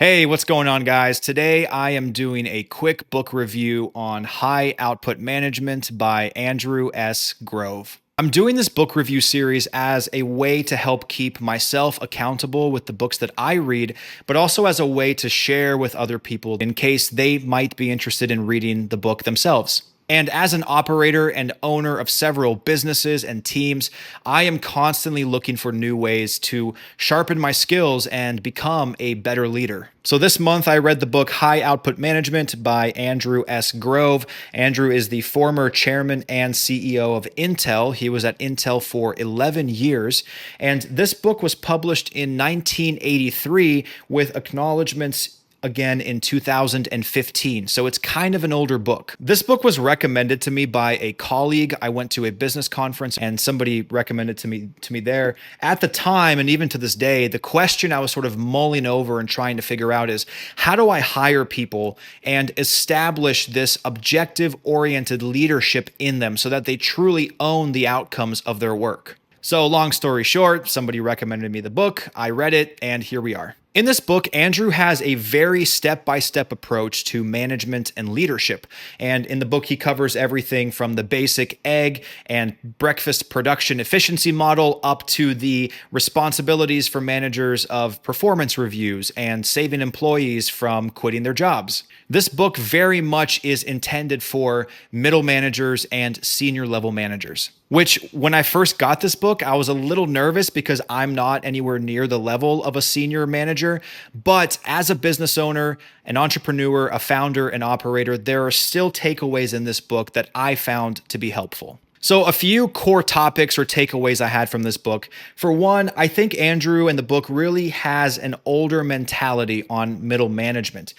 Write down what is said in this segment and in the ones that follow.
Hey, what's going on, guys? Today I am doing a quick book review on High Output Management by Andrew S. Grove. I'm doing this book review series as a way to help keep myself accountable with the books that I read, but also as a way to share with other people in case they might be interested in reading the book themselves. And as an operator and owner of several businesses and teams, I am constantly looking for new ways to sharpen my skills and become a better leader. So this month I read the book High Output Management by Andrew S. Grove. Andrew is the former chairman and CEO of Intel. He was at Intel for 11 years. And this book was published in 1983 with acknowledgments again in 2015. So it's kind of an older book. This book was recommended to me by a colleague. I went to a business conference and somebody recommended to me there. At the time, and even to this day, the question I was sort of mulling over and trying to figure out is, how do I hire people and establish this objective-oriented leadership in them so that they truly own the outcomes of their work? So long story short, somebody recommended me the book, I read it, and here we are. In this book, Andrew has a very step-by-step approach to management and leadership. And in the book, he covers everything from the basic egg and breakfast production efficiency model up to the responsibilities for managers of performance reviews and saving employees from quitting their jobs. This book very much is intended for middle managers and senior level managers. Which, when I first got this book, I was a little nervous because I'm not anywhere near the level of a senior manager. But as a business owner, an entrepreneur, a founder, an operator, there are still takeaways in this book that I found to be helpful. So a few core topics or takeaways I had from this book. For one, I think Andrew in the book really has an older mentality on middle management.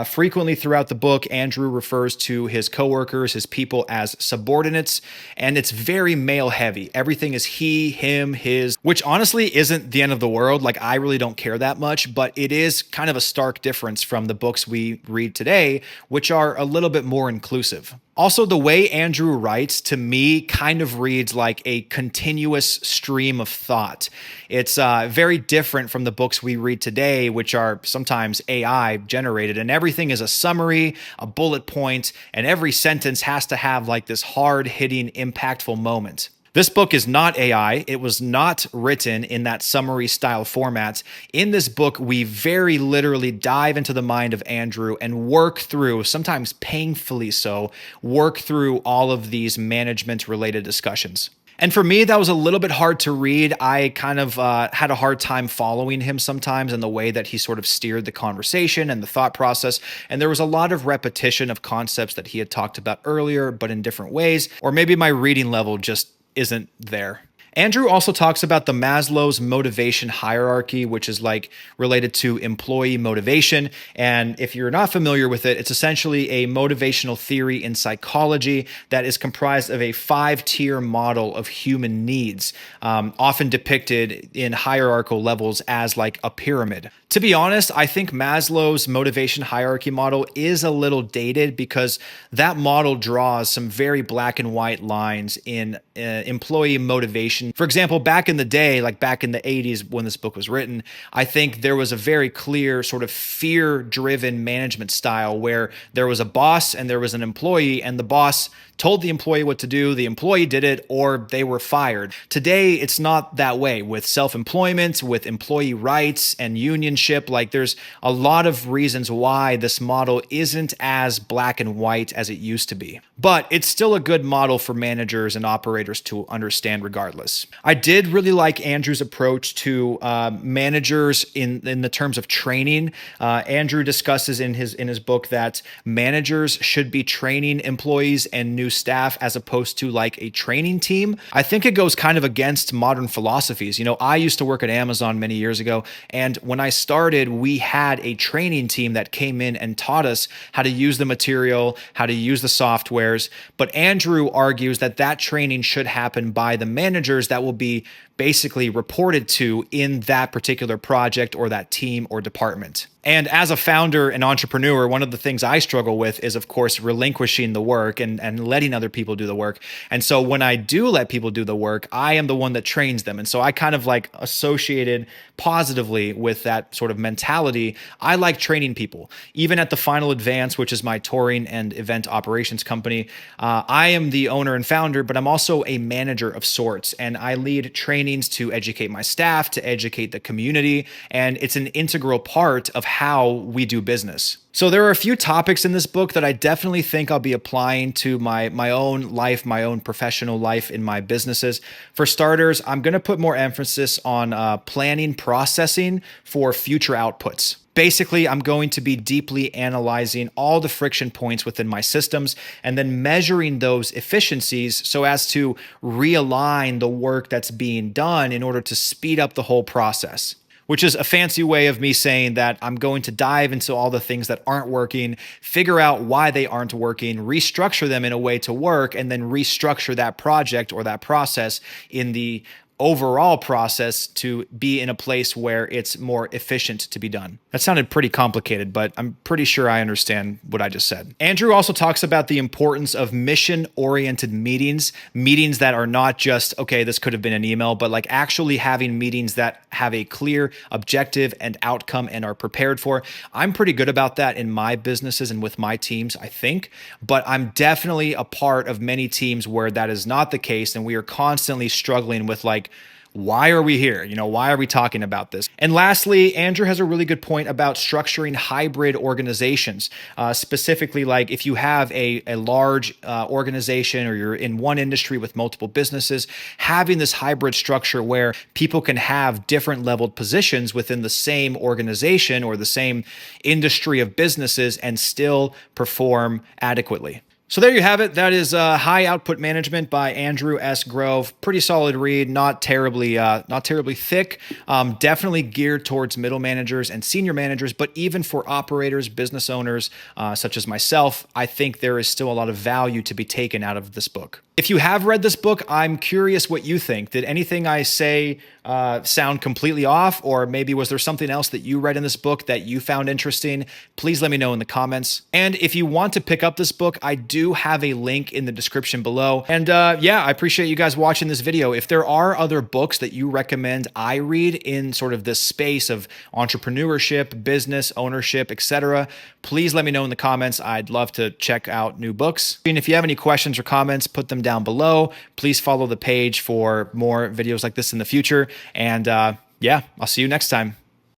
Frequently throughout the book, Andrew refers to his coworkers, his people as subordinates, and it's very male heavy. Everything is he, him, his, which honestly isn't the end of the world. Like, I really don't care that much, but it is kind of a stark difference from the books we read today, which are a little bit more inclusive. Also, the way Andrew writes, to me, kind of reads like a continuous stream of thought. It's very different from the books we read today, which are sometimes AI generated, and everything is a summary, a bullet point, and every sentence has to have like this hard-hitting, impactful moment. This book is not AI. It was not written in that summary style format. In this book, we very literally dive into the mind of Andrew and work through, sometimes painfully so, work through all of these management related discussions. And for me, that was a little bit hard to read. I kind of had a hard time following him sometimes in the way that he sort of steered the conversation and the thought process. And there was a lot of repetition of concepts that he had talked about earlier, but in different ways. Or maybe my reading level just isn't there. Andrew also talks about the Maslow's motivation hierarchy, which is like related to employee motivation. And if you're not familiar with it, it's essentially a motivational theory in psychology that is comprised of a 5-tier model of human needs, often depicted in hierarchical levels as like a pyramid. To be honest, I think Maslow's motivation hierarchy model is a little dated because that model draws some very black and white lines in employee motivation. For example, back in the day, like back in the 80s when this book was written, I think there was a very clear sort of fear-driven management style where there was a boss and there was an employee, and the boss told the employee what to do, the employee did it, or they were fired. Today, it's not that way. With self-employment, with employee rights and unionship, like there's a lot of reasons why this model isn't as black and white as it used to be. But it's still a good model for managers and operators to understand regardless. I did really like Andrew's approach to managers in the terms of training. Andrew discusses in his book that managers should be training employees and new staff as opposed to like a training team. I think it goes kind of against modern philosophies. You know, I used to work at Amazon many years ago, and when I started, we had a training team that came in and taught us how to use the material, how to use the softwares. But Andrew argues that that training should happen by the managers that will be basically reported to in that particular project or that team or department. And as a founder and entrepreneur, one of the things I struggle with is, of course, relinquishing the work and letting other people do the work. And so when I do let people do the work, I am the one that trains them. And so I kind of like associated positively with that sort of mentality. I like training people. Even at the Final Advance, which is my touring and event operations company, I am the owner and founder, but I'm also a manager of sorts. And I lead trainings to educate my staff, to educate the community. And it's an integral part of how we do business. So there are a few topics in this book that I definitely think I'll be applying to my own life, my own professional life in my businesses. For starters, I'm going to put more emphasis on planning, processing for future outputs. Basically, I'm going to be deeply analyzing all the friction points within my systems and then measuring those efficiencies so as to realign the work that's being done in order to speed up the whole process. Which is a fancy way of me saying that I'm going to dive into all the things that aren't working, figure out why they aren't working, restructure them in a way to work, and then restructure that project or that process in the overall process to be in a place where it's more efficient to be done. That sounded pretty complicated, but I'm pretty sure I understand what I just said. Andrew also talks about the importance of mission-oriented meetings that are not just, okay, this could have been an email, but like actually having meetings that have a clear objective and outcome and are prepared for. I'm pretty good about that in my businesses and with my teams, I think, but I'm definitely a part of many teams where that is not the case, and we are constantly struggling with like, why are we here? Why are we talking about this? And lastly, Andrew has a really good point about structuring hybrid organizations, specifically like if you have a large organization or you're in one industry with multiple businesses, having this hybrid structure where people can have different leveled positions within the same organization or the same industry of businesses and still perform adequately. So there you have it. That is High Output Management by Andrew S. Grove. Pretty solid read, not terribly thick. Definitely geared towards middle managers and senior managers, but even for operators, business owners, such as myself, I think there is still a lot of value to be taken out of this book. If you have read this book, I'm curious what you think. Did anything I say sound completely off, or maybe was there something else that you read in this book that you found interesting? Please let me know in the comments. And if you want to pick up this book, I do have a link in the description below. And yeah, I appreciate you guys watching this video. If there are other books that you recommend I read in sort of this space of entrepreneurship, business, ownership, etc., please let me know in the comments. I'd love to check out new books. And if you have any questions or comments, put them down below. Please follow the page for more videos like this in the future. And yeah, I'll see you next time.